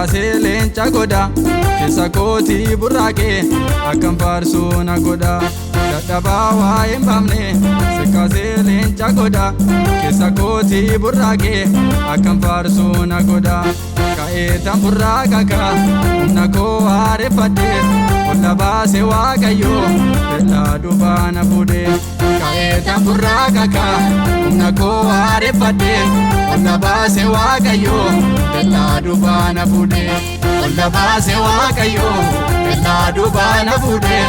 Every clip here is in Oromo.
kaasee leenca godha keessa kootii burraaqee akkam faarsuu na godha dadhabaa waa hin baafne si kaasee leenca godha keessa kootii burraaqee akkam faarsuu na godha ka'ee tan burraaqa kaa humna koo haareffadhee olla baase waaqayyoo beellaa dhufaa na fuudhee ka'ee tan burraaqa kaa humna koo haareffadhee olla baase waaqayyoo beellaa dhufaa na fuudhee olla baase waaqayyoo beellaa dhufaa na fuudhee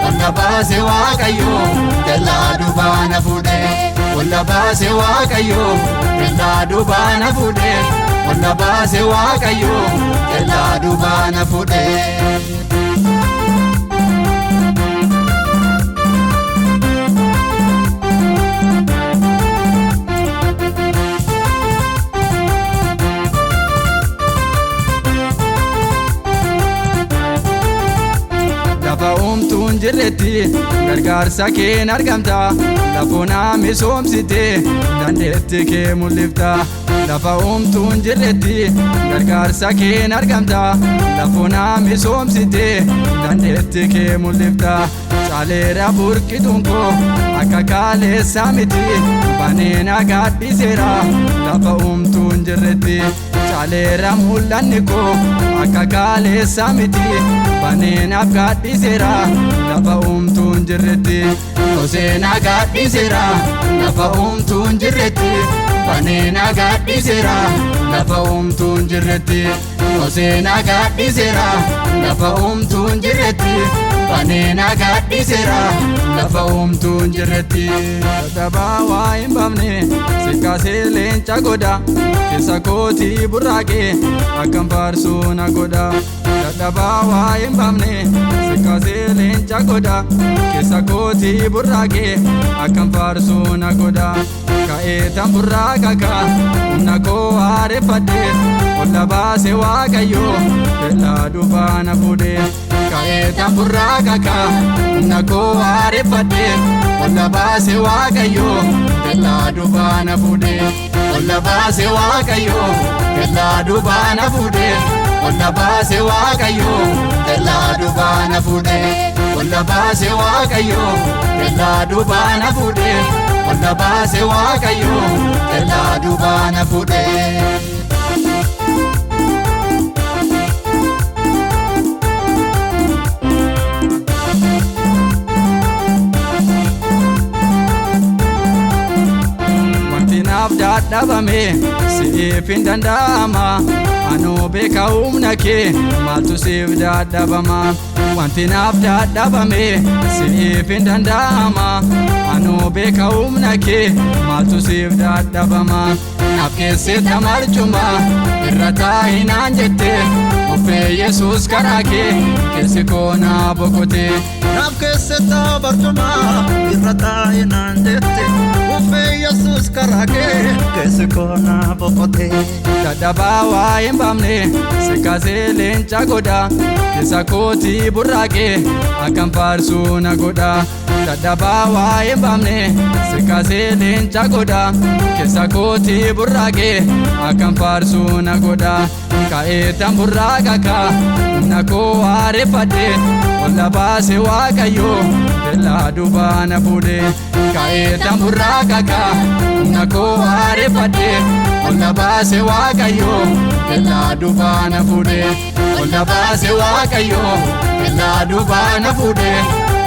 olla baase waaqayyoo beellaa dhufaa na fuudhee olla baase waaqayyoo beellaa dhufaa na fuudhee olla baase waaqayyoo beellaa dhufaa na fuudhee. Lafa uumtuun jirretti gargaarsa keen argamta lafoonaa misoomsite dandeetti kee mul'ifta lafa uumtuun jirretti gargaarsa keen argamta lafoonaa misoomsite dandeetti kee mul'ifta caaleera burqituun koo akka kaaleessa miti baneena gaadhiseera lafa uumtuun jirretti caaleera mul'anni koo akka kaaleessa miti baneenaaf gaadhiseera lafa uumtuun jirretti Hoseena gaadhiseera lafa uumtuun jirretti baneena gaadhiseera lafa uumtuun jirretti Hoseena gaadhiseera lafa uumtuun jirretti baneena gaadhiseera lafa uumtuun jirretti dadhabaa waa hin baafne si kaasee leenca godha keessa kootii burraaqee akkam faarsuu na godha dadhabaa waa hin baafne si kaasee leenca godha keessa kootii burraaqee akkam faarsuu na godha ka'ee tan burraaqa kaa humna koo haareffadhee olla baase waaqayyoo beellaa dhufaa na fuudhee ka'ee tan burraaqa kaa humna koo haareffadhee olla baase waaqayyoo beellaa dhufaa na fuudhee olla baase waaqayyoo beellaa dhufaa na fuudhee olla baase waaqayyoo beellaa dhufaa na fuudhee olla baase waaqayyoo beellaa dhufaa na fuudhee olla baase waaqayyoo beellaa dhufaa na fuudhee. Dadhabame siif hin danda'ama anoo beeka humna kee maaltu siif dadhabama wanti naaf dadhabame siif hin danda'ama anoo beeka humna kee maaltu siif dadhabama naaf keessatti marcuma irra taa'inaan jette uffee Yesuus karaa kee keessi koo naa boqote naaf keessatti marcuma irra taa'inaan jette uffee Yesuus karaa kee keessi koo naa boqote dadhabaa waa hin baafne si kaasee leenca godha keessa kootii burraaqee akkam faarsuu na godha dadhabaa waa hin baafne si kaasee leenca godha keessa kootii burraaqee akkam faarsuu na godha ka'ee tan burraaqa kaa humna koo haareffadhee olla baase waaqayyoo beellaa dhufaa na fuudhee ka'ee tan burraaqa kaa humna koo haareffadhee olla baase waaqayyoo beellaa dhufaa na fuudhee olla baase waaqayyoo beellaa dhufaa na fuudhee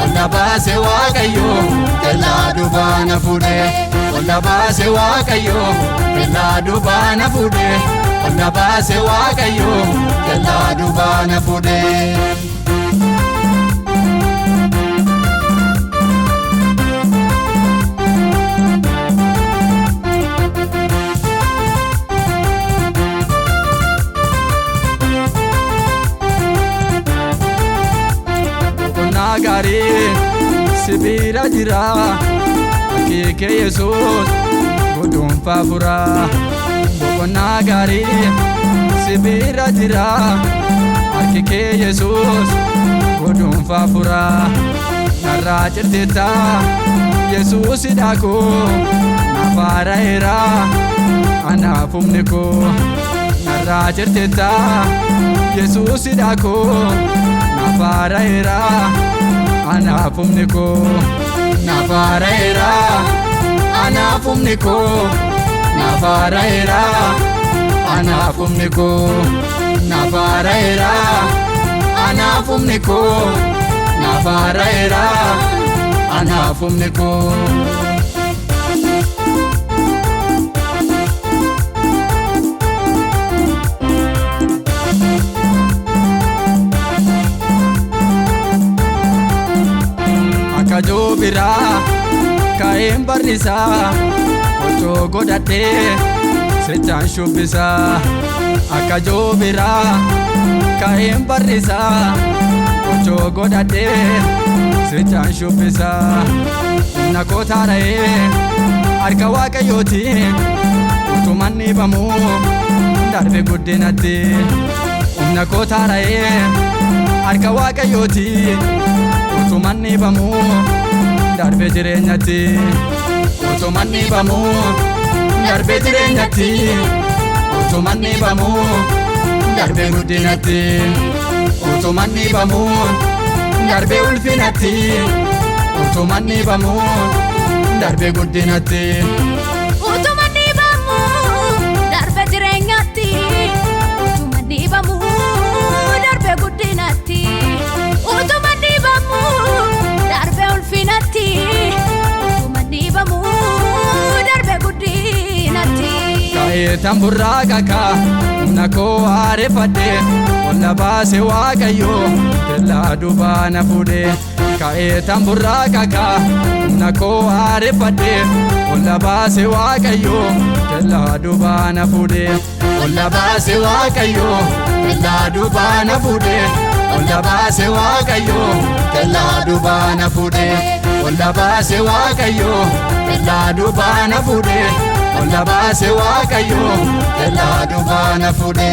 olla baase waaqayyoo beellaa dhufaa na fuudhee olla baase waaqayyoo beellaa dhufaa na fuudhee olla baase waaqayyoo beellaa dhufaa na fuudhee. Gaarii sibiira jira akeekee Yesuus godhuunfaa fura boqonnaa gaarii sibiira jira akeekee Yesuus godhuunfaa fura narraa cirteetta Yesuus hidhaakoo nafaara heeraa anaaf humni koo narraa jirtetta Yesuusi daakoo nafaaraera anaafumni koo nafaaraera anaafumni koo nafaaraera anaafumni koo nafaaraera anaafumni koo nafaaraera anaafumni koo Akajoo biraa ka'een barrisaa kochoo godhadhee sechaan shubbisaa Akajoo biraa ka'een barrisaa kochoo godhadhee sechaan shubbisaa humna koo taara'ee harka Waaqayyootiin utuman dhiibamuu darbe guddinatti humna koo taara'ee harka Waaqayyootiin utuman dhiibamuu darbe jireenyatti utuman dhiibamuu darbe jireenyatti utuman dhiibamuu darbe guddinatti utuman dhiibamuu darbe ulfinatti utuman dhiibamuu darbe guddinatti utuman dhiibamuu darbe jireenyatti utuman dhiibamuu darbe guddinatti utuman dhiibamuu darbe ulfinatti utuman dhiibamuu darbe guddinatti ka'ee tamburraa kakaa humna koo aareffadhe walla baase Waaqayyoo tellaa dubaana fuudhe ka'ee tamburraa kakaa humna koo aareffadhe walla baase Waaqayyoo tellaa dubaana fuudhe walla baase Waaqayyoo tellaa dubaana fuudhe walla baase Waaqayyoo tellaa dubaana fuudhe walla baase Waaqayyoo tellaa dubaana fuudhe walla baase Waaqayyoo tellaa dubaana fuudhe